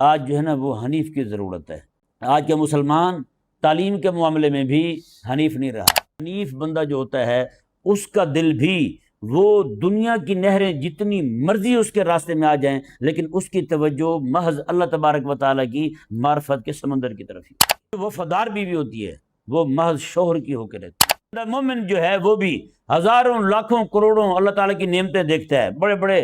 آج جو ہے نا وہ حنیف کی ضرورت ہے۔ آج کے مسلمان تعلیم کے معاملے میں بھی حنیف نہیں رہا۔ حنیف بندہ جو ہوتا ہے اس کا دل بھی، وہ دنیا کی نہریں جتنی مرضی اس کے راستے میں آ جائیں، لیکن اس کی توجہ محض اللہ تبارک و تعالیٰ کی معرفت کے سمندر کی طرف ہی۔ وفادار بیوی ہوتی ہے، وہ محض شوہر کی ہو کے رہتی ہے۔ مومن جو ہے وہ بھی ہزاروں لاکھوں کروڑوں اللہ تعالیٰ کی نعمتیں دیکھتا ہے، بڑے بڑے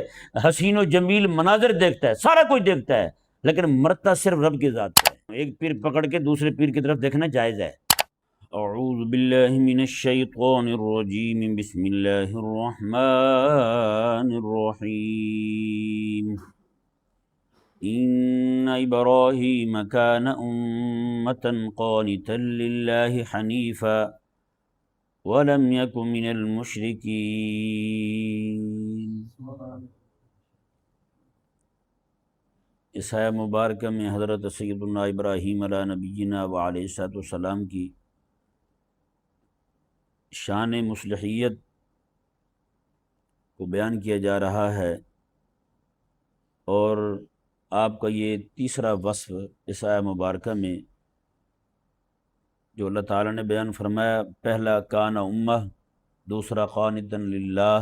حسین و جمیل مناظر دیکھتا ہے، سارا کچھ دیکھتا ہے، لیکن مرتا صرف رب کی ذات ہے۔ ایک پیر پکڑ کے دوسرے پیر کی طرف دیکھنا جائز ہے۔ اعوذ باللہ من الشیطان الرجیم، بسم اللہ الرحمن الرحیم۔ ان ابراہیم کان امتا قانتا للہ حنیفا ولم یک من المشرکین۔ اس آیہ مبارکہ میں حضرت سیدنا ابراہیم علیہ نبینا و علیہ الصلوۃ والسلام کی شان مصلحیت کو بیان کیا جا رہا ہے، اور آپ کا یہ تیسرا وصف اس آیہ مبارکہ میں جو اللہ تعالیٰ نے بیان فرمایا، پہلا کان امہ، دوسرا قانتا للہ،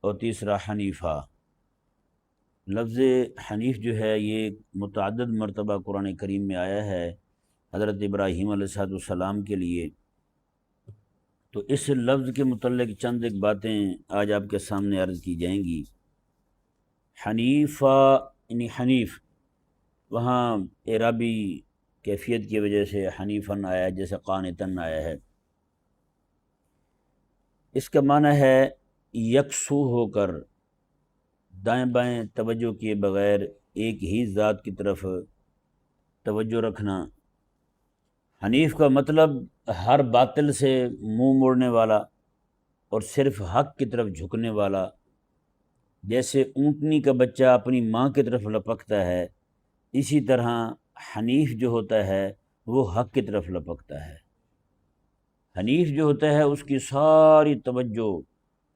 اور تیسرا حنیفہ۔ لفظ حنیف جو ہے یہ متعدد مرتبہ قرآن کریم میں آیا ہے حضرت ابراہیم علیہ السلام کے لیے۔ تو اس لفظ کے متعلق چند ایک باتیں آج آپ کے سامنے عرض کی جائیں گی۔ حنیفہ یعنی حنیف، وہاں اعرابی کیفیت کی وجہ سے حنیفاً آیا ہے، جیسے قانتاً آیا ہے۔ اس کا معنی ہے یکسو ہو کر، دائیں بائیں توجہ کیے بغیر ایک ہی ذات کی طرف توجہ رکھنا۔ حنیف کا مطلب ہر باطل سے منہ موڑنے والا اور صرف حق کی طرف جھکنے والا۔ جیسے اونٹنی کا بچہ اپنی ماں کی طرف لپکتا ہے، اسی طرح حنیف جو ہوتا ہے وہ حق کی طرف لپکتا ہے۔ حنیف جو ہوتا ہے اس کی ساری توجہ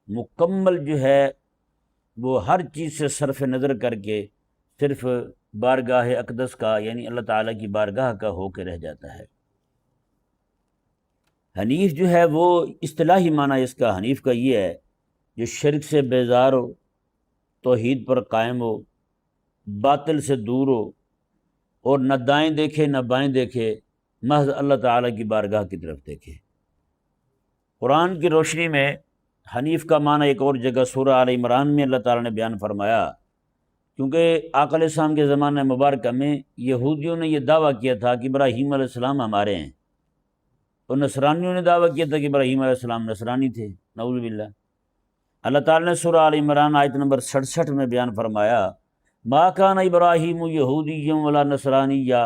مکمل جو ہے وہ ہر چیز سے صرف نظر کر کے صرف بارگاہ اقدس کا یعنی اللہ تعالیٰ کی بارگاہ کا ہو کے رہ جاتا ہے۔ حنیف جو ہے وہ اصطلاحی معنی اس کا حنیف کا یہ ہے جو شرک سے بیزار ہو، توحید پر قائم ہو، باطل سے دور ہو، اور نہ دائیں دیکھے نہ بائیں دیکھے، محض اللہ تعالیٰ کی بارگاہ کی طرف دیکھے۔ قرآن کی روشنی میں حنیف کا معنی ایک اور جگہ سورہ آل عمران میں اللہ تعالیٰ نے بیان فرمایا، کیونکہ آقا علیہ السلام کے زمانہ مبارکہ میں یہودیوں نے یہ دعویٰ کیا تھا کہ ابراہیم علیہ السلام ہمارے ہیں، اور نصرانیوں نے دعویٰ کیا تھا کہ ابراہیم علیہ السلام نصرانی تھے، نعوذ باللہ۔ اللہ تعالیٰ نے سورہ آل عمران آیت نمبر 67 میں بیان فرمایا، ما کان ابراہیم یہودی ولا نصرانیہ،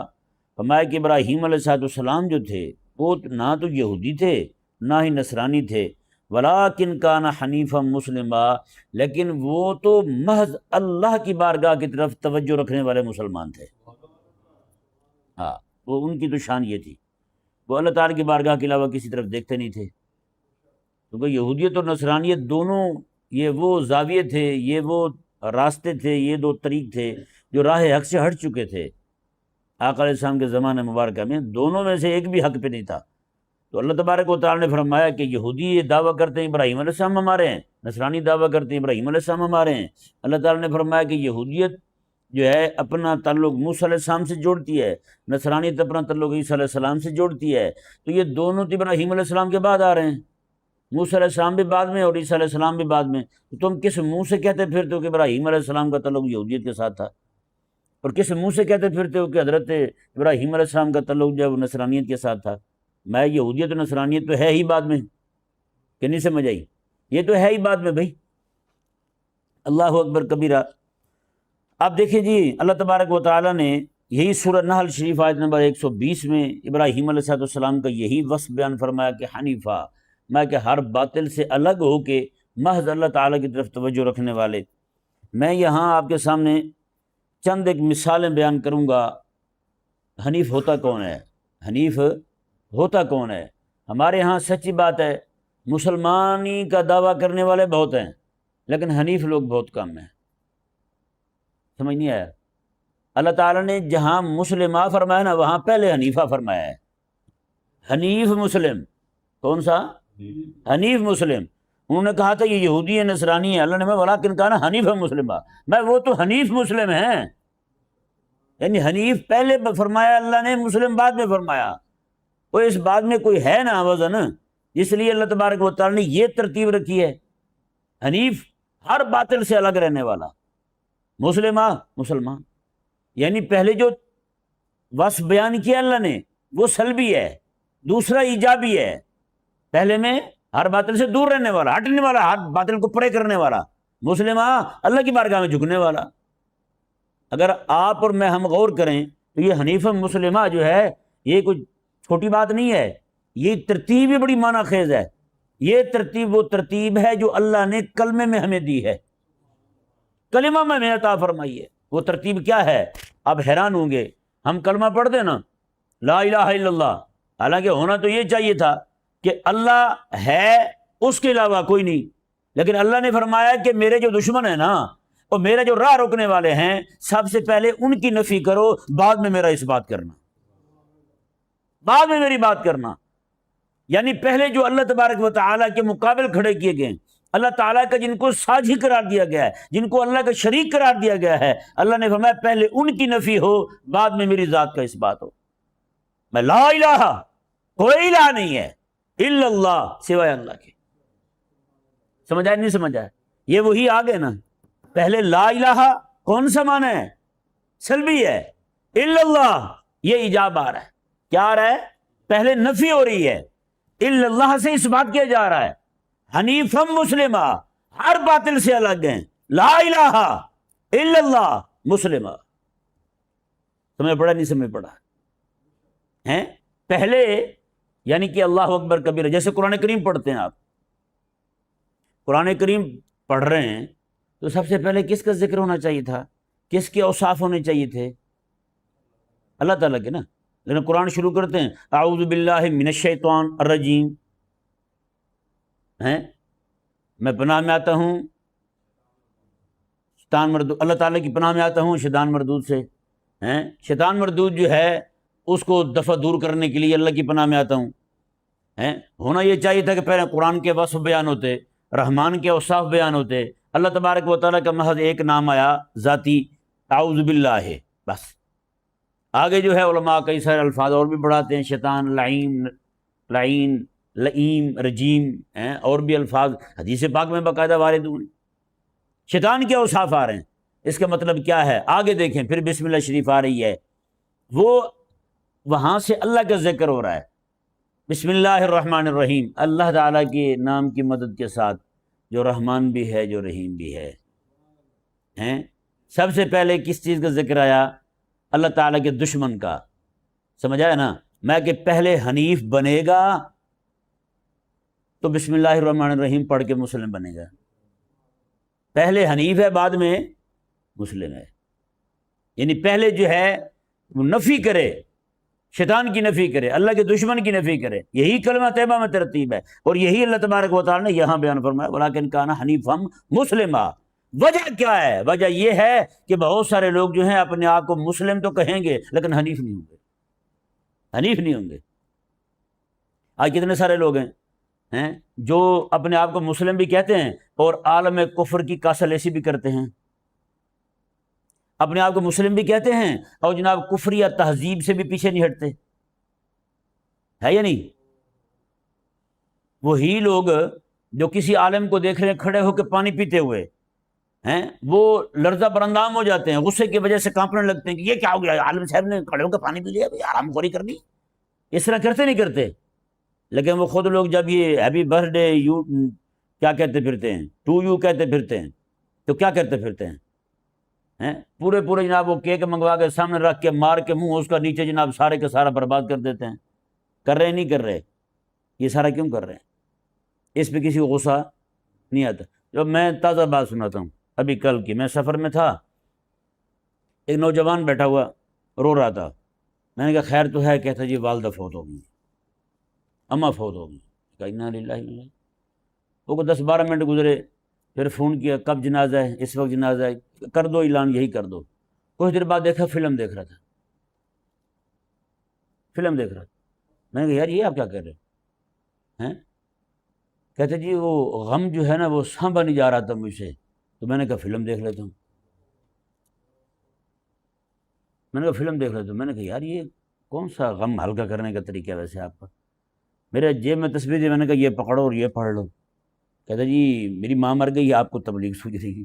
فرمایا کہ ابراہیم علیہ السلام جو تھے وہ نہ تو یہودی تھے نہ ہی نصرانی تھے، ولیکن کان حنیفا مسلما، لیکن وہ تو محض اللہ کی بارگاہ کی طرف توجہ رکھنے والے مسلمان تھے۔ ہاں، وہ ان کی تو شان یہ تھی، وہ اللہ تعالیٰ کی بارگاہ کے علاوہ کسی طرف دیکھتے نہیں تھے، کیونکہ یہودیت اور نصرانیت دونوں یہ وہ زاویے تھے، یہ وہ راستے تھے، یہ دو طریق تھے جو راہ حق سے ہٹ چکے تھے۔ آقا علیہ السلام کے زمانہ مبارکہ میں دونوں میں سے ایک بھی حق پہ نہیں تھا۔ تو اللہ تبارک و تعالیٰ نے فرمایا کہ یہودی یہ دعویٰ کرتے ہیں ابراہیم علیہ السلام ہمارے ہیں، نصرانی دعویٰ کرتے ہیں ابراہیم علیہ السلام ہمارے ہیں۔ اللہ تعالیٰ نے فرمایا کہ یہودیت جو ہے اپنا تعلق موسیٰ علیہ السلام سے جوڑتی ہے، نصرانیت اپنا تعلق عیسیٰ علیہ السلام سے جوڑتی ہے، تو یہ دونوں تو ابراہیم علیہ السلام کے بعد آ رہے ہیں، موسیٰ علیہ السلام بھی بعد میں اور عیسیٰ علیہ السلام بھی بعد میں۔ تو تم کس منہ سے کہتے پھرتے ہو کہ ابراہیم علیہ السلام کا تعلق یہودیت کے ساتھ تھا، اور کس منہ سے کہتے پھرتے ہو کہ حضرت ابراہیم علیہ السلام کا تعلق جو ہے وہ نصرانیت کے ساتھ تھا؟ میں یہودیت و نصرانیت تو ہے ہی بعد میں، کہ نہیں سمجھ آئی؟ یہ تو ہے ہی بعد میں بھائی۔ اللہ اکبر کبیرہ۔ آپ دیکھیں جی، اللہ تبارک و تعالیٰ نے یہی سورہ نحل شریف آیت نمبر 120 میں ابراہیم علیہ السلام کا یہی وصف بیان فرمایا کہ حنیفہ، میں کہ ہر باطل سے الگ ہو کے محض اللہ تعالیٰ کی طرف توجہ رکھنے والے۔ میں یہاں آپ کے سامنے چند ایک مثالیں بیان کروں گا۔ حنیف ہوتا کون ہے؟ حنیف ہوتا کون ہے؟ ہمارے ہاں سچی بات ہے، مسلمانی کا دعویٰ کرنے والے بہت ہیں لیکن حنیف لوگ بہت کم ہیں۔ سمجھ نہیں آیا؟ اللہ تعالیٰ نے جہاں مسلمہ فرمایا نا وہاں پہلے حنیفہ فرمایا ہے. حنیف مسلم کون سا؟ حنیف مسلم. انہوں نے کہا تھا یہ یہودی ہے نصرانی ہے، اللہ نے ولیکن کہا نا حنیف مسلمہ، میں وہ تو حنیف مسلم ہیں. یعنی حنیف پہلے فرمایا اللہ نے، مسلم بعد میں فرمایا. وہ اس بات میں کوئی ہے نا وزن، اس لیے اللہ تبارک و تعالیٰ نے یہ ترتیب رکھی ہے. حنیف ہر باطل سے الگ رہنے والا، مسلمہ مسلمان. یعنی پہلے جو وصف بیان کیا اللہ نے وہ سلبی ہے، دوسرا ایجابی ہے. پہلے میں ہر باطل سے دور رہنے والا، ہٹنے والا، ہر باطل کو پرے کرنے والا. مسلمہ اللہ کی بارگاہ میں جھکنے والا. اگر آپ اور میں ہم غور کریں تو یہ حنیف مسلمہ جو ہے یہ کوئی چھوٹی بات نہیں ہے، یہ ترتیب ہی بڑی معنی خیز ہے. یہ ترتیب وہ ترتیب ہے جو اللہ نے کلمے میں ہمیں دی ہے، کلمہ میں ہمیں عطا فرمائی ہے. وہ ترتیب کیا ہے؟ آپ حیران ہوں گے. ہم کلمہ پڑھتے نا لا الہ الا اللہ، حالانکہ ہونا تو یہ چاہیے تھا کہ اللہ ہے اس کے علاوہ کوئی نہیں، لیکن اللہ نے فرمایا کہ میرے جو دشمن ہیں نا اور میرے جو راہ روکنے والے ہیں سب سے پہلے ان کی نفی کرو، بعد میں میرا اس بات کرنا، بعد میں میری بات کرنا. یعنی پہلے جو اللہ تبارک و تعالیٰ کے مقابل کھڑے کیے گئے، اللہ تعالیٰ کا جن کو ساجی قرار دیا گیا ہے، جن کو اللہ کا شریک قرار دیا گیا ہے، اللہ نے فرمایا پہلے ان کی نفی ہو، بعد میں میری ذات کا اس بات ہو. میں لا الہ، کوئی الہ نہیں ہے الا اللہ، سوائے اللہ کے. سمجھ آئے نہیں سمجھ آئے؟ یہ وہی آگے نا. پہلے لا الہ کون سا معنی ہے؟ سلبی ہے. الا اللہ یہ ایجاب آ رہا ہے. کیا آ رہا ہے؟ پہلے نفی ہو رہی ہے، الا اللہ سے اس بات کیا جا رہا ہے حنیفم مسلمہ، ہر باطل سے الگ ہیں. لا الہ الا اللہ مسلمہ. سمجھ پڑا نہیں سمجھ پڑا ہیں؟ پہلے یعنی کہ اللہ اکبر کبیرہ. جیسے قرآن کریم پڑھتے ہیں آپ، قرآن کریم پڑھ رہے ہیں تو سب سے پہلے کس کا ذکر ہونا چاہیے تھا؟ کس کے اوصاف ہونے چاہیے تھے؟ اللہ تعالیٰ کے نا. لیکن قرآن شروع کرتے ہیں اعوذ باللہ من الشیطان الرجیم، ہیں میں پناہ میں آتا ہوں شیطان مردود، اللہ تعالیٰ کی پناہ میں آتا ہوں شیطان مردود سے. ہیں شیطان مردود جو ہے اس کو دفع دور کرنے کے لیے اللہ کی پناہ میں آتا ہوں. ہیں ہونا یہ چاہیے تھا کہ پہلے قرآن کے وصف بیان ہوتے، رحمان کے اوصاف بیان ہوتے، اللہ تبارک و تعالیٰ کا محض ایک نام آیا ذاتی اعوذ باللہ، بس. آگے جو ہے علماء کئی سارے الفاظ اور بھی بڑھاتے ہیں، شیطان، لعین، لعین، لئیم، رجیم، ہیں اور بھی الفاظ حدیث پاک میں باقاعدہ وارد ہوئے. شیطان کے اوصاف آ رہے ہیں، اس کا مطلب کیا ہے؟ آگے دیکھیں پھر بسم اللہ شریف آ رہی ہے، وہ وہاں سے اللہ کا ذکر ہو رہا ہے. بسم اللہ الرحمن الرحیم، اللہ تعالیٰ کے نام کی مدد کے ساتھ جو رحمان بھی ہے جو رحیم بھی ہے. ہیں سب سے پہلے کس چیز کا ذکر آیا؟ اللہ تعالیٰ کے دشمن کا. سمجھ آیا نا؟ میں کہ پہلے حنیف بنے گا تو بسم اللہ الرحمن الرحیم پڑھ کے مسلم بنے گا. پہلے حنیف ہے بعد میں مسلم ہے. یعنی پہلے جو ہے وہ نفی کرے، شیطان کی نفی کرے، اللہ کے دشمن کی نفی کرے. یہی کلمہ طیبہ میں ترتیب ہے، اور یہی اللہ تبارک و تعالیٰ نے یہاں بیان فرمایا ولیکن کان حنیفا مسلمہ. وجہ کیا ہے؟ وجہ یہ ہے کہ بہت سارے لوگ جو ہیں اپنے آپ کو مسلم تو کہیں گے لیکن حنیف نہیں ہوں گے، حنیف نہیں ہوں گے. آج کتنے سارے لوگ ہیں جو اپنے آپ کو مسلم بھی کہتے ہیں اور عالم کفر کی کاسل ایسی بھی کرتے ہیں. اپنے آپ کو مسلم بھی کہتے ہیں اور جناب کفر یا تہذیب سے بھی پیچھے نہیں ہٹتے، ہے یا نہیں؟ وہی لوگ جو کسی عالم کو دیکھ رہے ہیں کھڑے ہو کے پانی پیتے ہوئے ہیں، وہ لرزہ برندام ہو جاتے ہیں، غصے کی وجہ سے کانپنے لگتے ہیں کہ یہ کیا ہو گیا، عالم صاحب نے کھڑے ہو کے پانی پی لیا، آرام خوری کر دی. اس طرح کرتے نہیں کرتے؟ لیکن وہ خود لوگ جب یہ ہیپی برتھ ڈے یو کیا کہتے پھرتے ہیں، ٹو یو کہتے پھرتے ہیں، تو کیا کرتے پھرتے ہیں؟ پورے جناب وہ کیک منگوا کے سامنے رکھ کے مار کے منہ اس کا نیچے جناب سارے کا سارا برباد کر دیتے ہیں. کر رہے نہیں کر رہے؟ یہ سارا کیوں کر رہے ہیں؟ اس پہ کسی کو غصہ نہیں آتا. جب میں تازہ بات سناتا ہوں، ابھی کل کی، میں سفر میں تھا، ایک نوجوان بیٹھا ہوا رو رہا تھا. میں نے کہا خیر تو ہے؟ کہتا جی والدہ فوت ہو گئی، اماں فوت ہو گئی. کہا انا للہ و انا الیہ راجعون. وہ 10-12 منٹ گزرے، پھر فون کیا کب جنازہ ہے؟ اس وقت جنازہ ہے. کر دو اعلان، یہی کر دو. کچھ دیر بعد دیکھا فلم دیکھ رہا تھا، فلم دیکھ رہا تھا۔ میں نے کہا یار یہ آپ کیا کر رہے ہیں؟ کہتے جی وہ غم جو ہے نا وہ سانبھا نہیں جا رہا تھا مجھ سے، تو میں نے کہا فلم دیکھ لیتا ہوں۔ میں نے کہا فلم دیکھ لیتا ہوں۔ میں نے کہا یار یہ کون سا غم ہلکا کرنے کا طریقہ ہے ویسے آپ کا؟ میرے جیب میں تصویر دی، میں نے کہا یہ پکڑو اور یہ پڑھ لو۔ کہتا جی میری ماں مر گئی، آپ کو تبلیغ سوچ رہی ہے۔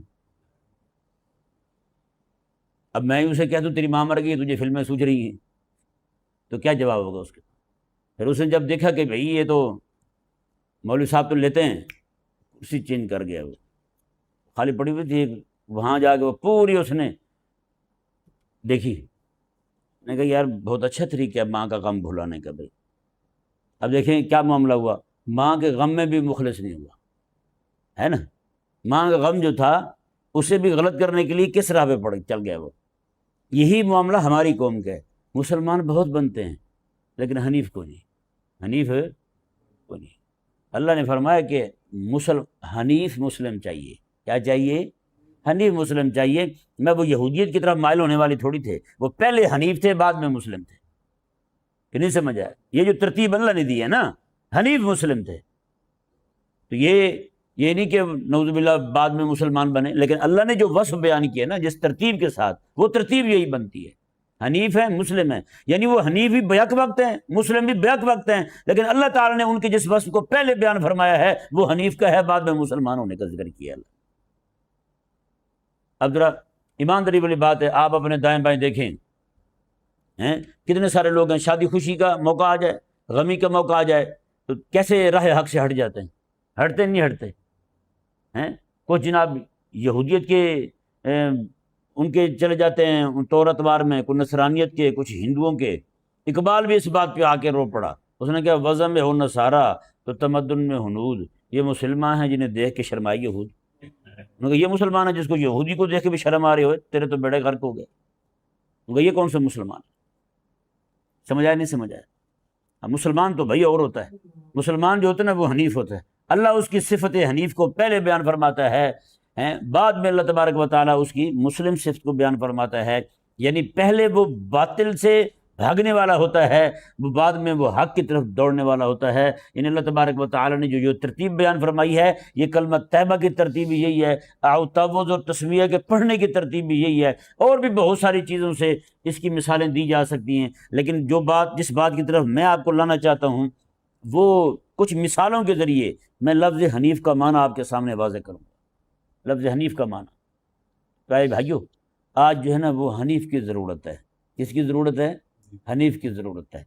اب میں اسے کہہ دوں تیری ماں مر گئی تجھے فلمیں سوچ رہی ہیں، تو کیا جواب ہوگا اس کے؟ پھر اس نے جب دیکھا کہ بھئی یہ تو مولوی صاحب تو لیتے ہیں، اسی چینج کر گیا، وہ خالی پڑی ہوئی تھی، وہاں جا کے وہ پوری اس نے دیکھی۔ میں نے کہا یار بہت اچھا طریقہ ہے ماں کا غم بھلانے کا بھائی۔ اب دیکھیں کیا معاملہ ہوا، ماں کے غم میں بھی مخلص نہیں ہوا، ہے نا؟ ماں کا غم جو تھا اسے بھی غلط کرنے کے لیے کس راہ پہ چل گیا وہ۔ یہی معاملہ ہماری قوم کا ہے، مسلمان بہت بنتے ہیں لیکن حنیف کو نہیں، حنیف کو نہیں۔ اللہ نے فرمایا کہ حنیف مسلم چاہیے۔ کیا چاہیے؟ حنیف مسلم چاہیے۔ میں وہ یہودیت کی طرف مائل ہونے والی تھوڑی تھے، وہ پہلے حنیف تھے بعد میں مسلم تھے، کہ نہیں سمجھ آیا؟ یہ جو ترتیب اللہ نے دی ہے نا، حنیف مسلم تھے، تو یہ نہیں کہ نعوذ باللہ بعد میں مسلمان بنے، لیکن اللہ نے جو وصف بیان کیا نا جس ترتیب کے ساتھ، وہ ترتیب یہی بنتی ہے۔ حنیف ہے مسلم ہے، یعنی وہ حنیف بھی بیک وقت ہیں، مسلم بھی بیک وقت ہیں، لیکن اللہ تعالیٰ نے ان کے جس وصف کو پہلے بیان فرمایا ہے وہ حنیف کا ہے، بعد میں مسلمان ہونے کا ذکر کیا اللہ۔ اب ذرا ایمانداری والی بات ہے، آپ اپنے دائیں بائیں دیکھیں، کتنے سارے لوگ ہیں، شادی خوشی کا موقع آ جائے، غمی کا موقع آ جائے تو کیسے راہ حق سے ہٹ جاتے ہیں، ہٹتے نہیں ہٹتے ہیں؟ کچھ جناب یہودیت کے ان کے چلے جاتے ہیں طور اتوار میں، کوئی نصرانیت کے، کچھ ہندوؤں کے۔ اقبال بھی اس بات پہ آ کے رو پڑا، اس نے کہا وضع میں ہو نصارا تو تمدن میں ہنود، یہ مسلمان ہیں جنہیں دیکھ کے شرمائی یہود۔ انہوں نے کہا یہ مسلمان ہے جس کو یہودی کو دیکھ کے بھی شرم آ رہی ہوئے، تیرے تو بیڑے غرق ہو گئے۔ انہوں نے کہا یہ کون سا مسلمان؟ سمجھ آیا نہیں سمجھ آیا؟ مسلمان تو بھائی اور ہوتا ہے، مسلمان جو ہوتا ہے نا وہ حنیف ہوتا ہے۔ اللہ اس کی صفت حنیف کو پہلے بیان فرماتا ہے، بعد میں اللہ تبارک و تعالیٰ اس کی مسلم صفت کو بیان فرماتا ہے، یعنی پہلے وہ باطل سے بھاگنے والا ہوتا ہے، وہ بعد میں وہ حق کی طرف دوڑنے والا ہوتا ہے۔ یعنی اللہ تبارک و تعالیٰ نے جو ترتیب بیان فرمائی ہے، یہ کلمہ طیبہ کی ترتیب بھی یہی ہے، تعوذ اور تسمیہ کے پڑھنے کی ترتیب بھی یہی ہے، اور بھی بہت ساری چیزوں سے اس کی مثالیں دی جا سکتی ہیں، لیکن جس بات کی طرف میں آپ کو لانا چاہتا ہوں وہ کچھ مثالوں کے ذریعے میں لفظ حنیف کا معنی آپ کے سامنے واضح کروں گا۔ لفظ حنیف کا معنی، بھائی بھائیو، آج جو ہے نا وہ حنیف کی ضرورت ہے۔ کس کی ضرورت ہے؟ حنیف کی ضرورت ہے۔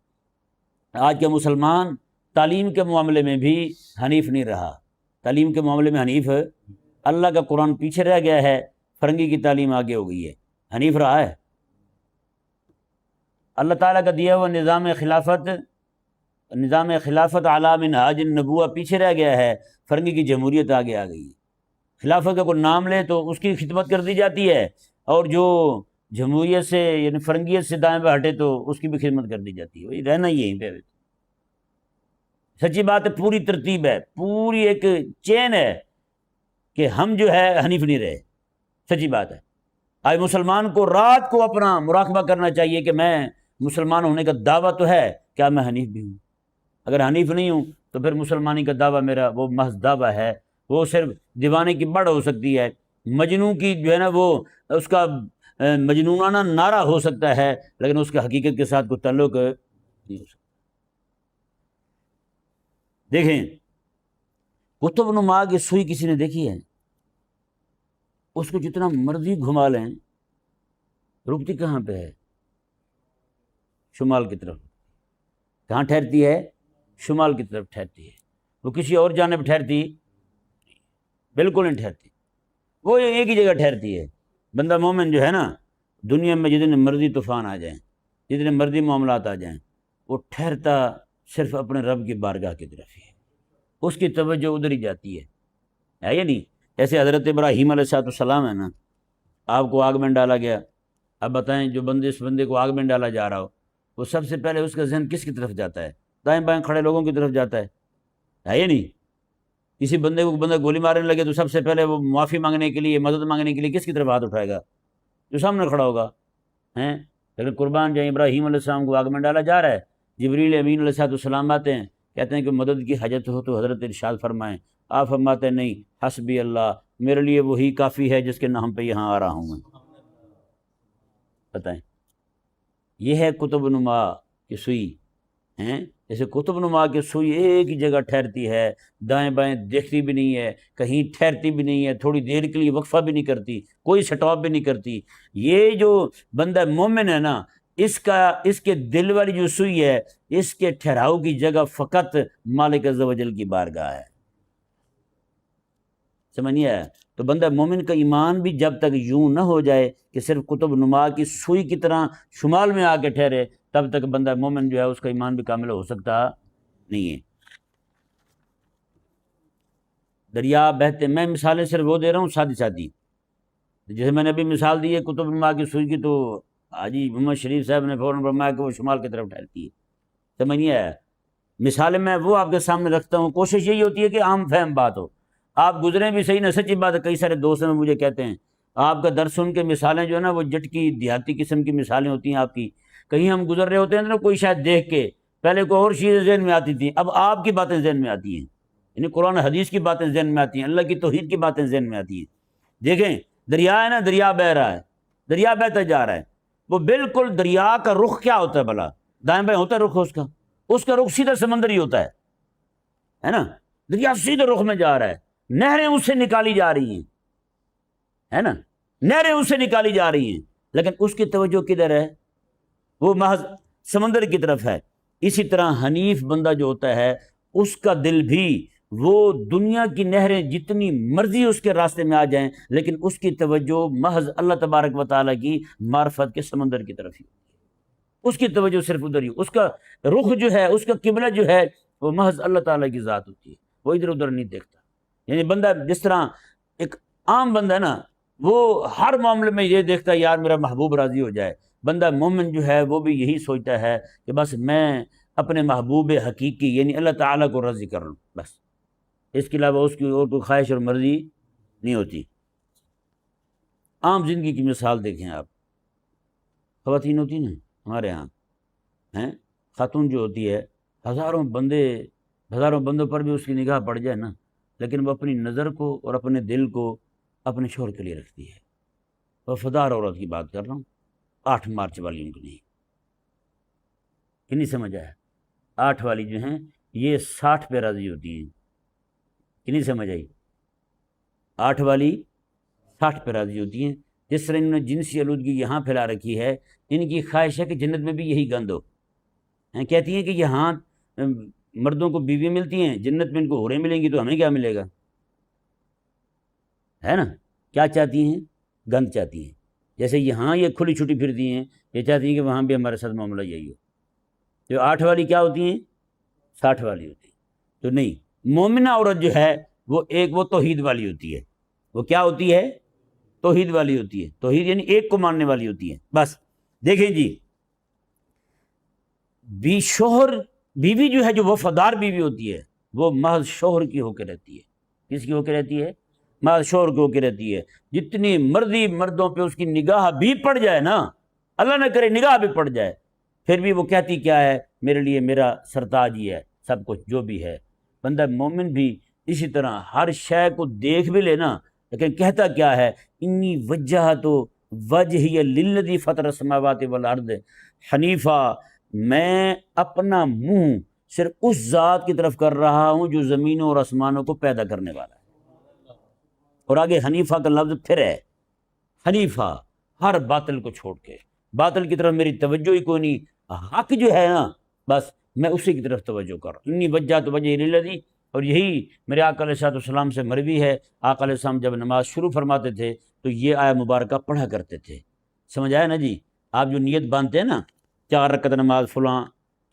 آج کے مسلمان تعلیم کے معاملے میں بھی حنیف نہیں رہا، تعلیم کے معاملے میں حنیف ہے، اللہ کا قرآن پیچھے رہ گیا ہے، فرنگی کی تعلیم آگے ہو گئی ہے، حنیف رہا ہے؟ اللہ تعالیٰ کا دیا ہوا نظام خلافت اعلیٰ منہاج النبوہ پیچھے رہ گیا ہے، فرنگی کی جمہوریت آگے آ گئی ہے۔ خلافت کا کوئی نام لے تو اس کی خدمت کر دی جاتی ہے، اور جو جمہوریت سے یعنی فرنگیت سے دائیں پہ ہٹے تو اس کی بھی خدمت کر دی جاتی ہے۔ وہی رہنا ہی یہیں پہ۔ سچی بات ہے، پوری ترتیب ہے، پوری ایک چین ہے کہ ہم جو ہے حنیف نہیں رہے۔ سچی بات ہے، آج مسلمان کو رات کو اپنا مراقبہ کرنا چاہیے کہ میں مسلمان ہونے کا دعویٰ تو ہے، کیا میں حنیف بھی ہوں؟ اگر حنیف نہیں ہوں تو پھر مسلمانی کا دعویٰ میرا وہ محض دعویٰ ہے، وہ صرف دیوانے کی بڑھ ہو سکتی ہے، مجنون کی جو ہے نا وہ اس کا مجنونانہ نعرہ ہو سکتا ہے، لیکن اس کا حقیقت کے ساتھ کوئی تعلق نہیں ہو سکتا۔ دیکھیں قطب نما کی سوئی کسی نے دیکھی ہے؟ اس کو جتنا مرضی گھما لیں رکتی کہاں پہ ہے؟ شمال کی طرف۔ کہاں ٹھہرتی ہے؟ شمال کی طرف ٹھہرتی ہے، وہ کسی اور جانب ٹھہرتی بالکل نہیں ٹھہرتی، وہ ایک ہی جگہ ٹھہرتی ہے۔ بندہ مومن جو ہے نا، دنیا میں جتنے مرضی طوفان آ جائیں، جتنے مرضی معاملات آ جائیں، وہ ٹھہرتا صرف اپنے رب کی بارگاہ کی طرف ہی ہے، اس کی توجہ ادھر ہی جاتی ہے یا نہیں؟ ایسے حضرت ابراہیم علیہ السلام ہے نا، آپ کو آگ میں ڈالا گیا، اب بتائیں جو بندے اس بندے کو آگ میں ڈالا جا رہا ہو، وہ سب سے پہلے اس کا ذہن کس کی طرف جاتا ہے؟ دائیں بائیں کھڑے لوگوں کی طرف جاتا ہے یا نہیں؟ کسی بندے کو بندہ گولی مارنے لگے تو سب سے پہلے وہ معافی مانگنے کے لیے، مدد مانگنے کے لیے کس کی طرف ہاتھ اٹھائے گا؟ جو سامنے کھڑا ہوگا۔ ہیں، لیکن قربان جائیں ابراہیم علیہ السلام کو آگ میں ڈالا جا رہا ہے، جبریل امین علیہ السلام آتے ہیں، کہتے ہیں کہ مدد کی حاجت ہو تو حضرت ارشاد فرمائیں، آپ فرماتے ہیں نہیں، حسبی اللہ، میرے لیے وہی کافی ہے جس کے نام پہ یہاں آ رہا ہوں میں۔ بتائیں، یہ ہے قطب نما کی سوئی ہیں، جیسے قطب نما کی سوئی ایک ہی جگہ ٹھہرتی ہے، دائیں بائیں دیکھتی بھی نہیں ہے، کہیں ٹھہرتی بھی نہیں ہے، تھوڑی دیر کے لیے وقفہ بھی نہیں کرتی، کوئی سٹاپ بھی نہیں کرتی۔ یہ جو بندہ مومن ہے نا، اس کے دل والی جو سوئی ہے، اس کے ٹھہراؤ کی جگہ فقط مالک عز و جل کی بارگاہ ہے۔ سمجھنی ہے؟ تو بندہ مومن کا ایمان بھی جب تک یوں نہ ہو جائے کہ صرف قطب نما کی سوئی کی طرح شمال میں آ کے ٹھہرے، تب تک بندہ مومن جو ہے اس کا ایمان بھی کامل ہو سکتا نہیں ہے۔ دریا بہتے، میں مثالیں صرف وہ دے رہا ہوں سادی سادی، جیسے میں نے ابھی مثال دی ہے قطب نما کی سوئی کی، تو حاجی محمد شریف صاحب نے فوراً فرمایا کہ وہ شمال کی طرف ٹھہرتی ہے۔ سمجھ نہیں آیا؟ مثالیں میں وہ آپ کے سامنے رکھتا ہوں، کوشش یہی ہوتی ہے کہ عام فہم بات ہو، آپ گزریں بھی صحیح نہ، سچی بات ہے۔ کئی سارے دوست ہیں مجھے کہتے ہیں آپ کا درس سن کے مثالیں جو ہے نا وہ جٹکی دیہاتی قسم کی مثالیں ہوتی ہیں آپ کی، کہیں ہم گزر رہے ہوتے ہیں نا، کوئی شاید دیکھ کے پہلے کوئی اور چیزیں ذہن میں آتی تھیں، اب آپ کی باتیں ذہن میں آتی ہیں، یعنی قرآن حدیث کی باتیں ذہن میں آتی ہیں، اللہ کی توحید کی باتیں ذہن میں آتی ہیں۔ دیکھیں دریا ہے نا، دریا بہہ رہا ہے، دریا بہتا جا رہا ہے، وہ بالکل دریا کا رخ کیا ہوتا ہے بھلا؟ دائیں بائیں ہوتا ہے رخ اس کا رخ سیدھا سمندر ہی ہوتا ہے نا، دریا سیدھے رخ میں جا رہا ہے، نہریں اس سے نکالی جا رہی ہیں، ہے نا، نہریں اس سے نکالی جا رہی ہیں، لیکن اس کی توجہ کدھر ہے؟ وہ محض سمندر کی طرف ہے۔ اسی طرح حنیف بندہ جو ہوتا ہے اس کا دل بھی، وہ دنیا کی نہریں جتنی مرضی اس کے راستے میں آ جائیں، لیکن اس کی توجہ محض اللہ تبارک و تعالیٰ کی معرفت کے سمندر کی طرف ہی، اس کی توجہ صرف ادھر ہی، اس کا رخ جو ہے، اس کا قبلہ جو ہے وہ محض اللہ تعالیٰ کی ذات ہوتی ہے، وہ ادھر ادھر نہیں دیکھتا۔ یعنی بندہ جس طرح ایک عام بندہ ہے نا، وہ ہر معاملے میں یہ دیکھتا ہے یار میرا محبوب راضی ہو جائے، بندہ مومن جو ہے وہ بھی یہی سوچتا ہے کہ بس میں اپنے محبوب حقیقی یعنی اللہ تعالیٰ کو راضی کر لوں، بس اس کے علاوہ اس کی اور کوئی خواہش اور مرضی نہیں ہوتی۔ عام زندگی کی مثال دیکھیں آپ، خواتین ہوتی نا ہمارے ہاں ہیں، خاتون جو ہوتی ہے، ہزاروں بندوں پر بھی اس کی نگاہ پڑ جائے نا، لیکن وہ اپنی نظر کو اور اپنے دل کو اپنے شوہر کے لیے رکھتی ہے۔ وفادار عورت کی بات کر رہا ہوں، 8 مارچ والی ان کو نہیں، کہ نہیں سمجھ آیا؟ 8 والی جو ہیں یہ 60 پہ راضی ہوتی ہیں، کہ نہیں سمجھ آئی؟ 8 والی 60 پہ راضی ہوتی ہیں۔ جس طرح انہوں نے جنسی آلودگی یہاں پھیلا رکھی ہے، ان کی خواہش ہے کہ جنت میں بھی یہی گند ہو، کہتی ہیں کہ یہاں مردوں کو بیوی ملتی ہیں، جنت میں ان کو حوریں ملیں گی تو ہمیں کیا ملے گا، ہے نا؟ کیا چاہتی ہیں؟ گند چاہتی ہیں۔ جیسے یہاں یہ کھلی چھٹی پھرتی ہیں، یہ چاہتی ہیں کہ وہاں بھی ہمارے ساتھ معاملہ یہی ہو۔ تو 8 والی کیا ہوتی ہیں؟ 60 والی ہوتی ہیں۔ تو نہیں، مومنہ عورت جو ہے وہ توحید والی ہوتی ہے۔ وہ کیا ہوتی ہے؟ توحید والی ہوتی ہے۔ توحید یعنی ایک کو ماننے والی ہوتی ہے۔ بس دیکھیں جی، بیوی جو ہے، جو وفادار بیوی ہوتی ہے، وہ محض شوہر کی ہو کے رہتی ہے۔ کس کی ہو کے رہتی ہے؟ محض شوہر کی ہو کے رہتی ہے۔ جتنی مرضی مردوں پہ اس کی نگاہ بھی پڑ جائے نا، اللہ نہ کرے نگاہ بھی پڑ جائے، پھر بھی وہ کہتی کیا ہے؟ میرے لیے میرا سرتاج ہی ہے، سب کچھ جو بھی ہے۔ بندہ مومن بھی اسی طرح ہر شے کو دیکھ بھی لینا، لیکن کہتا کیا ہے؟ انی وجہت وجہی للذی فطر السماوات والارض حنیفہ، میں اپنا منہ صرف اس ذات کی طرف کر رہا ہوں جو زمینوں اور آسمانوں کو پیدا کرنے والا ہے۔ اور آگے حنیفہ کا لفظ پھر ہے، حنیفہ، ہر باطل کو چھوڑ کے، باطل کی طرف میری توجہ ہی کوئی نہیں، حق جو ہے نا بس میں اسی کی طرف توجہ کر رہا ہوں۔ انی وجہت وجہی للذی، اور یہی میرے آقا علیہ السلام سے مروی ہے۔ آقا علیہ السلام جب نماز شروع فرماتے تھے تو یہ آیہ مبارکہ پڑھا کرتے تھے۔ سمجھ آیا نا جی؟ آپ جو نیت باندھتے ہیں نا، 4 رکعت نماز فلاں،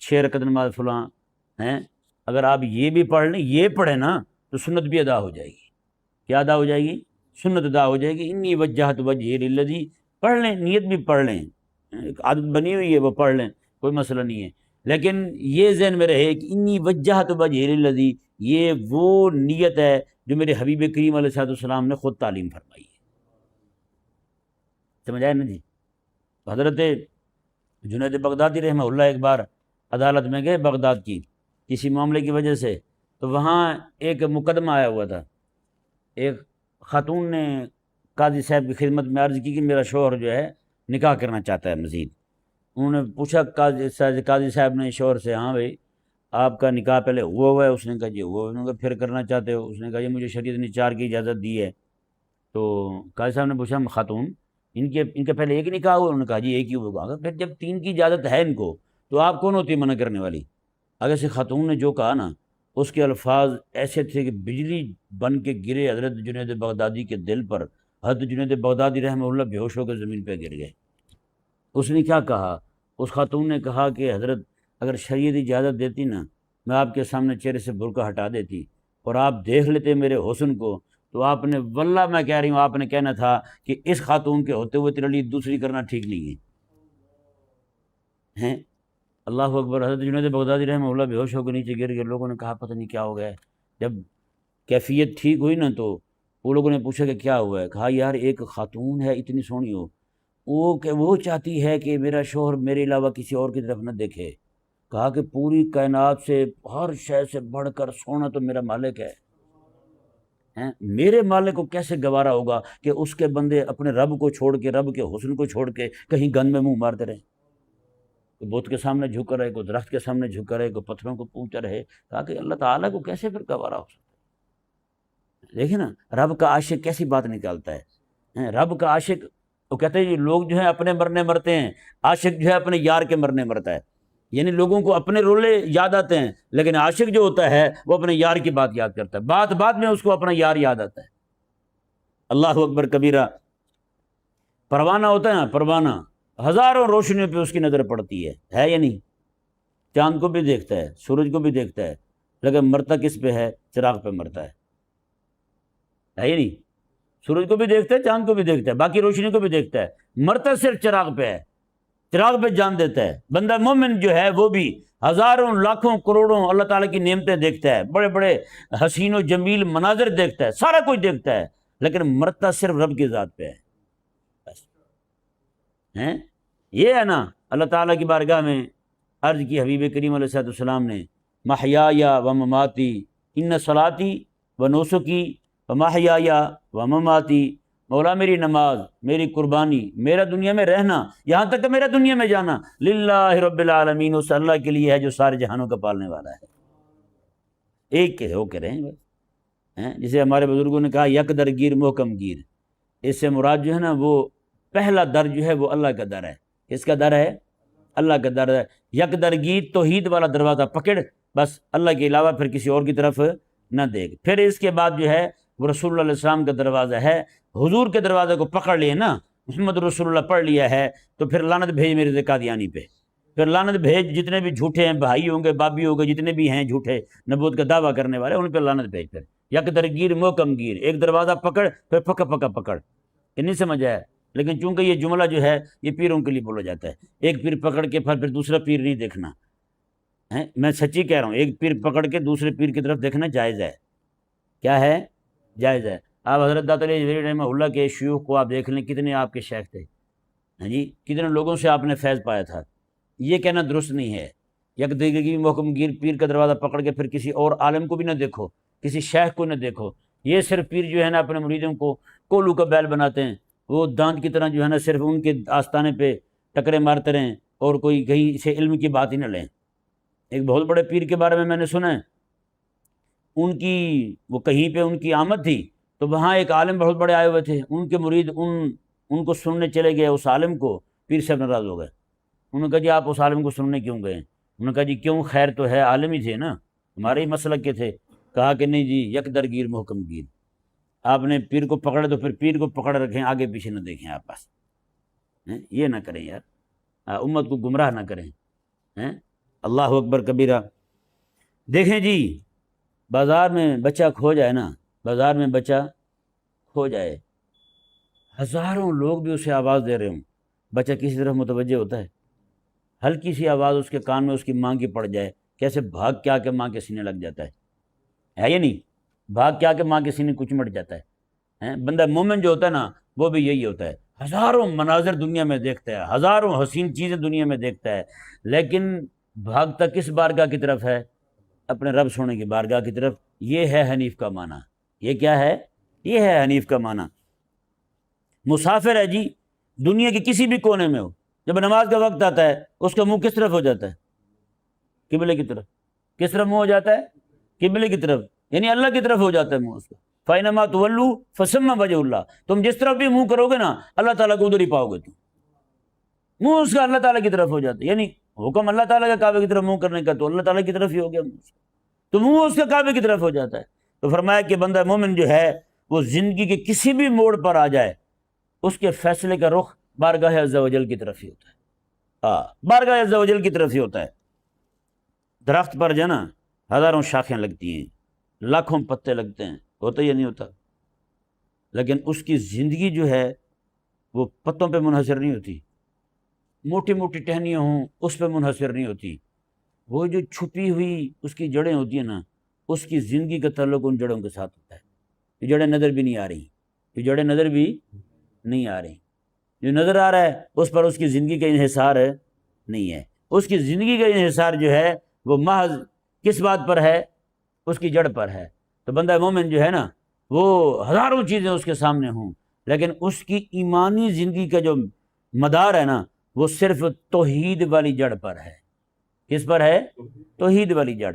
6 رکعت نماز فلاں ہیں، اگر آپ یہ بھی پڑھ لیں، یہ پڑھیں نا، تو سنت بھی ادا ہو جائے گی۔ کیا ادا ہو جائے گی؟ سنت ادا ہو جائے گی۔ انی وجہت وجہی للذی، پڑھ لیں، نیت بھی پڑھ لیں، ایک عادت بنی ہوئی ہے وہ پڑھ لیں، کوئی مسئلہ نہیں ہے، لیکن یہ ذہن میں رہے کہ انی وجہت وجہی للذی، یہ وہ نیت ہے جو میرے حبیب کریم علیہ السلام نے خود تعلیم فرمائی ہے۔ سمجھ آیا نا جی؟ حضرت جنید بغدادی رحمہ اللہ ایک بار عدالت میں گئے بغداد کی کسی معاملے کی وجہ سے، تو وہاں ایک مقدمہ آیا ہوا تھا۔ ایک خاتون نے قاضی صاحب کی خدمت میں عرض کی کہ میرا شوہر جو ہے نکاح کرنا چاہتا ہے مزید۔ انہوں نے پوچھا قاضی صاحب نے شوہر سے، ہاں بھائی آپ کا نکاح پہلے ہوا ہے؟ اس نے کہا جی ہوا۔ انہوں نے کہا پھر کرنا چاہتے ہو؟ اس نے کہا یہ مجھے شریعت نے 4 کی اجازت دی ہے۔ تو قاضی صاحب نے پوچھا خاتون ان کے پہلے ایک نکاح ہوا؟ انہوں نے کہا جی ایک ہی ہوا۔ پھر جب 3 کی اجازت ہے ان کو تو آپ کون ہوتی منع کرنے والی؟ اگر سے خاتون نے جو کہا نا، اس کے الفاظ ایسے تھے کہ بجلی بن کے گرے حضرت جنید بغدادی کے دل پر۔ حضرت جنید بغدادی رحمہ اللہ بے ہوش ہو کے زمین پہ گر گئے۔ اس نے کیا کہا؟ اس خاتون نے کہا کہ حضرت اگر شریعت اجازت دیتی نا، میں آپ کے سامنے چہرے سے برقع ہٹا دیتی اور آپ دیکھ لیتے میرے حسن کو، تو آپ نے واللہ میں کہہ رہی ہوں آپ نے کہنا تھا کہ اس خاتون کے ہوتے ہوئے تیرے لیے دوسری کرنا ٹھیک نہیں ہے۔ اللہ اکبر۔ حضرت جنید بغدادی رحمہ اللہ بے ہوش ہو کے نیچے گر گئے۔ لوگوں نے کہا پتہ نہیں کیا ہو گیا ہے۔ جب کیفیت ٹھیک ہوئی نا تو وہ لوگوں نے پوچھا کہ کیا ہوا ہے؟ کہا یار ایک خاتون ہے اتنی سونی ہو، وہ چاہتی ہے کہ میرا شوہر میرے علاوہ کسی اور کی طرف نہ دیکھے۔ کہا کہ پوری کائنات سے ہر شے سے بڑھ کر سونا تو میرا مالک ہے، میرے مالک کو کیسے گوارا ہوگا کہ اس کے بندے اپنے رب کو چھوڑ کے، رب کے حسن کو چھوڑ کے کہیں گند میں منہ مارتے رہے؟ کوئی بت کے سامنے جھکا رہے، کوئی درخت کے سامنے جھکا رہے، کوئی پتھروں کو پوچھتا رہے۔ کہا کہ اللہ تعالیٰ کو کیسے پھر گوارا ہو سکتا ہے؟ دیکھیں نا رب کا عاشق کیسی بات نکالتا ہے۔ رب کا عاشق، وہ کہتے ہیں لوگ جو ہیں اپنے مرنے مرتے ہیں، عاشق جو ہے اپنے یار کے مرنے مرتا ہے۔ یعنی لوگوں کو اپنے رولے یاد آتے ہیں، لیکن عاشق جو ہوتا ہے وہ اپنے یار کی بات یاد کرتا ہے، بات میں اس کو اپنا یار یاد آتا ہے۔ اللہ اکبر کبیرہ۔ پروانہ ہوتا ہے نا، پروانہ ہزاروں روشنیوں پہ اس کی نظر پڑتی ہے یا نہیں؟ چاند کو بھی دیکھتا ہے، سورج کو بھی دیکھتا ہے، لیکن مرتا کس پہ ہے؟ چراغ پہ مرتا ہے یا نہیں؟ سورج کو بھی دیکھتا ہے، چاند کو بھی دیکھتا ہے، باقی روشنی کو بھی دیکھتا ہے، مرتا صرف چراغ پہ ہے، چراغ پہ جان دیتا ہے۔ بندہ مومن جو ہے وہ بھی ہزاروں لاکھوں کروڑوں اللہ تعالیٰ کی نعمتیں دیکھتا ہے، بڑے بڑے حسین و جمیل مناظر دیکھتا ہے، سارا کچھ دیکھتا ہے، لیکن مرتا صرف رب کی ذات پہ ہے بس۔ یہ ہے نا اللہ تعالیٰ کی بارگاہ میں عرض کی حبیب کریم علیہ السلام نے، محیایا و مماتی ان صلاتی و نسکی و محیایا و مماتی، مولا میری نماز، میری قربانی، میرا دنیا میں رہنا، یہاں تک کہ میرا دنیا میں جانا، للہ رب العالمین، اس اللہ کے لیے ہے جو سارے جہانوں کا پالنے والا ہے، ایک کے ہو کے رہیں بس۔ جسے ہمارے بزرگوں نے کہا یک در گیر محکم گیر، اس سے مراد جو ہے نا وہ پہلا در جو ہے وہ اللہ کا در ہے۔ کس کا در ہے؟ اللہ کا در ہے۔ یک در گیر توحید والا دروازہ پکڑ، بس اللہ کے علاوہ پھر کسی اور کی طرف نہ دیکھ۔ پھر اس کے بعد جو ہے وہ رسول اللہ علیہ السلام کا دروازہ ہے، حضور کے دروازے کو پکڑ لیے نا، محمد رسول اللہ پڑھ لیا ہے، تو پھر لعنت بھیج میرے قادیانی پہ، پھر لعنت بھیج جتنے بھی جھوٹے ہیں، بھائی ہوں گے، بابی ہوں گے، جتنے بھی ہیں جھوٹے نبوت کا دعویٰ کرنے والے، ان پہ لعنت بھیج۔ پھر یک درگیر محکم گیر، ایک دروازہ پکڑ پھر پکا پکا پکڑ۔ یہ نہیں سمجھ آیا؟ لیکن چونکہ یہ جملہ جو ہے یہ پیروں کے لیے بولا جاتا ہے، ایک پیر پکڑ کے پھر دوسرا پیر نہیں دیکھنا ہے۔ میں سچی کہہ رہا ہوں، ایک پیر پکڑ کے دوسرے پیر کی طرف دیکھنا جائز ہے۔ کیا ہے؟ جائز ہے۔ آپ حضرت داتا علی حجویری رحمہ اللہ کے شیوخ کو آپ دیکھ لیں، کتنے آپ کے شیخ تھے، ہاں جی، کتنے لوگوں سے آپ نے فیض پایا تھا۔ یہ کہنا درست نہیں ہے۔ یک دیگی محکم گیر، پیر کا دروازہ پکڑ کے پھر کسی اور عالم کو بھی نہ دیکھو، کسی شیخ کو نہ دیکھو۔ یہ صرف پیر جو ہے نا اپنے مریدوں کو کولو کا بیل بناتے ہیں، وہ دانت کی طرح جو ہے نا صرف ان کے آستانے پہ ٹکرے مارتے رہیں اور کوئی کہیں سے علم کی بات ہی نہ لیں۔ ایک بہت بڑے پیر کے بارے میں نے سنا ہے، ان کی وہ کہیں پہ ان کی آمد تھی تو وہاں ایک عالم بہت بڑے آئے ہوئے تھے، ان کے مرید ان کو سننے چلے گئے، اس عالم کو، پیر صاحب ناراض ہو گئے۔ انہوں نے کہا جی آپ اس عالم کو سننے کیوں گئے؟ انہوں نے کہا جی کیوں، خیر تو ہے، عالم ہی تھے نا، ہمارے ہی مسلک کے تھے۔ کہا کہ نہیں جی، یک درگیر محکم گیر، آپ نے پیر کو پکڑے تو پھر پیر کو پکڑ رکھیں، آگے پیچھے نہ دیکھیں آپ بس۔ یہ نہ کریں یار، امت کو گمراہ نہ کریں۔ اللہ اکبر کبیرہ۔ دیکھیں جی، بازار میں بچہ کھو جائے نا، بازار میں بچہ کھو جائے، ہزاروں لوگ بھی اسے آواز دے رہے ہوں، بچہ کسی طرف متوجہ ہوتا ہے؟ ہلکی سی آواز اس کے کان میں اس کی ماں کی پڑ جائے، کیسے بھاگ کے آ کے ماں کے سینے لگ جاتا ہے یا نہیں؟ بھاگ کے آ کے ماں کے سینے کچھ مٹ جاتا ہے۔ بندہ مومن جو ہوتا ہے نا وہ بھی یہی ہوتا ہے، ہزاروں مناظر دنیا میں دیکھتا ہے، ہزاروں حسین چیزیں دنیا میں دیکھتا ہے، لیکن بھاگتا کس بارگاہ کی طرف ہے؟ اپنے رب سونے کی بارگاہ کی طرف۔ یہ ہے حنیف کا معنی۔ یہ کیا ہے؟ یہ ہے حنیف کا معنی۔ مسافر ہے جی، دنیا کے کسی بھی کونے میں ہو، جب نماز کا وقت آتا ہے اس کا منہ کس طرف ہو جاتا ہے؟ قبلے کی طرف۔ کس طرف منہ ہو جاتا ہے؟ قبلے کی طرف، یعنی اللہ کی طرف ہو جاتا ہے منہ اس کا۔ فَإِنَّمَا تُوَلُّوا فَثَمَّ وَجْهُ اللَّهِ، تم جس طرف بھی منہ کرو گے نا اللہ تعالیٰ کو ادھر ہی پاؤ گے، تم منہ اس کا اللہ تعالیٰ کی طرف ہو جاتا ہے، یعنی حکم اللہ تعالیٰ کا کعبے کی طرف منہ کرنے کا، تو اللہ تعالیٰ کی طرف ہی ہو گیا منہ، تو منہ اس کا کعبے کی طرف ہو جاتا ہے۔ تو فرمایا کہ بندہ مومن جو ہے وہ زندگی کے کسی بھی موڑ پر آ جائے، اس کے فیصلے کا رخ بارگاہ عز و جل کی طرف ہی ہوتا ہے، بارگاہ عز و جل کی طرف ہی ہوتا ہے۔ درخت پر جو ہے نا ہزاروں شاخیں لگتی ہیں، لاکھوں پتے لگتے ہیں، ہوتا یا نہیں ہوتا؟ لیکن اس کی زندگی جو ہے وہ پتوں پہ منحصر نہیں ہوتی، موٹی موٹی ٹہنیاں ہوں اس پہ منحصر نہیں ہوتی، وہ جو چھپی ہوئی اس کی جڑیں ہوتی ہیں نا، اس کی زندگی کا تعلق ان جڑوں کے ساتھ ہوتا ہے۔ یہ جڑیں نظر بھی نہیں آ رہی، یہ جڑیں نظر بھی نہیں آ رہی، جو نظر آ رہا ہے اس پر اس کی زندگی کا انحصار نہیں ہے۔ اس کی زندگی کا انحصار جو ہے وہ محض کس بات پر ہے؟ اس کی جڑ پر ہے۔ تو بندہ مومن جو ہے نا وہ ہزاروں چیزیں اس کے سامنے ہوں، لیکن اس کی ایمانی زندگی کا جو مدار ہے نا وہ صرف توحید والی جڑ پر ہے۔ کس پر ہے؟ توحید والی جڑ۔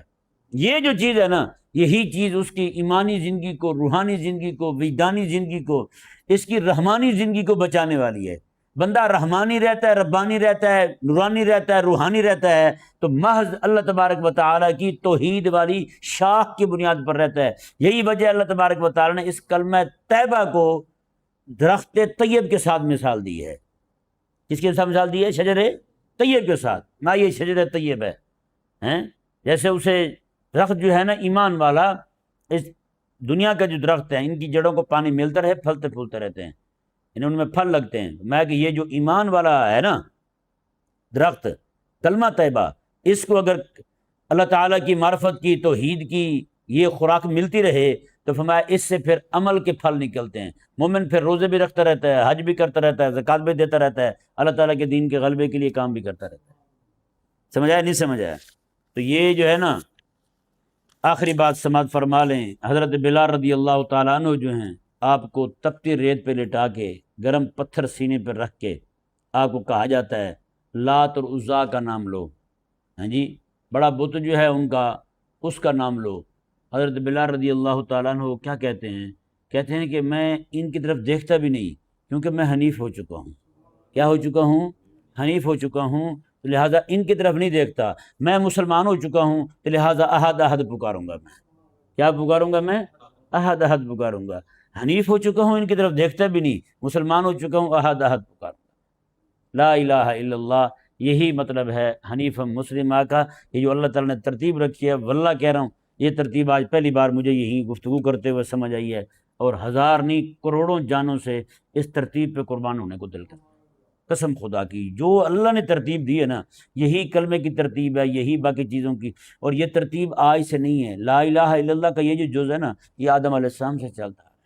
یہ جو چیز ہے نا، یہی چیز اس کی ایمانی زندگی کو، روحانی زندگی کو، وجدانی زندگی کو، اس کی رحمانی زندگی کو بچانے والی ہے۔ بندہ رحمانی رہتا ہے، ربانی رہتا ہے، نورانی رہتا ہے، روحانی رہتا ہے، تو محض اللہ تبارک و تعالیٰ کی توحید والی شاخ کی بنیاد پر رہتا ہے۔ یہی وجہ اللہ تبارک و تعالیٰ نے اس کلمہ طیبہ کو درخت طیب کے ساتھ مثال دی ہے۔ کس کے ساتھ مثال دی ہے؟ شجر طیب کے ساتھ۔ نہ یہ شجر طیب ہے، جیسے اسے درخت جو ہے نا ایمان والا، اس دنیا کا جو درخت ہے ان کی جڑوں کو پانی ملتا رہے، پھلتے پھولتے رہتے ہیں، ان میں پھل لگتے ہیں۔ میں کہ یہ جو ایمان والا ہے نا درخت کلمہ طیبہ، اس کو اگر اللہ تعالیٰ کی معرفت کی، توحید کی یہ خوراک ملتی رہے تو فرمایا اس سے پھر عمل کے پھل نکلتے ہیں۔ مومن پھر روزے بھی رکھتا رہتا ہے، حج بھی کرتا رہتا ہے، زکوٰۃ بھی دیتا رہتا ہے، اللہ تعالیٰ کے دین کے غلبے کے لیے کام بھی کرتا رہتا ہے۔ سمجھ آیا نہیں سمجھ آیا؟ تو یہ جو ہے نا آخری بات سماعت فرما لیں، حضرت بلال رضی اللہ تعالیٰ عنہ جو ہیں آپ کو تپتی ریت پہ لٹا کے، گرم پتھر سینے پہ رکھ کے آپ کو کہا جاتا ہے لات اور عزا کا نام لو، ہاں جی، بڑا بت جو ہے ان کا اس کا نام لو۔ حضرت بلال رضی اللہ تعالیٰ عنہ کیا کہتے ہیں؟ کہتے ہیں کہ میں ان کی طرف دیکھتا بھی نہیں، کیونکہ میں حنیف ہو چکا ہوں۔ کیا ہو چکا ہوں؟ حنیف ہو چکا ہوں، لہٰذا ان کی طرف نہیں دیکھتا۔ میں مسلمان ہو چکا ہوں، لہٰذا احد احد پکاروں گا میں۔ کیا پکاروں گا میں؟ احد احد پکاروں گا۔ حنیف ہو چکا ہوں، ان کی طرف دیکھتا بھی نہیں، مسلمان ہو چکا ہوں، احد احد پکاروں گا۔ لا الہ الا اللہ، یہی مطلب ہے حنیف مسلمہ کا۔ یہ جو اللہ تعالیٰ نے ترتیب رکھی ہے، واللہ کہہ رہا ہوں یہ ترتیب آج پہلی بار مجھے یہی گفتگو کرتے ہوئے سمجھ آئی ہے، اور ہزار نہیں کروڑوں جانوں سے اس ترتیب پہ قربان ہونے کو دل کرتا ہے۔ قسم خدا کی جو اللہ نے ترتیب دی ہے نا، یہی کلمے کی ترتیب ہے، یہی باقی چیزوں کی، اور یہ ترتیب آج سے نہیں ہے۔ لا الہ الا اللہ کا یہ جو جز ہے نا، یہ آدم علیہ السلام سے چلتا آ رہا ہے،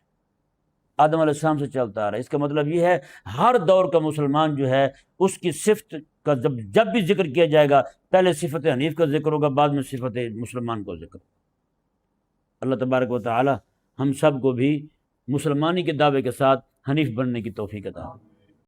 آدم علیہ السلام سے چلتا آ رہا ہے۔ اس کا مطلب یہ ہے ہر دور کا مسلمان جو ہے اس کی صفت کا جب بھی ذکر کیا جائے گا، پہلے صفت حنیف کا ذکر ہوگا، بعد میں صفت مسلمان کو ذکر ہوگا۔ اللہ تبارک و تعالی ہم سب کو بھی مسلمانی کے دعوے کے ساتھ حنیف بننے کی توفیق عطا فرمائے۔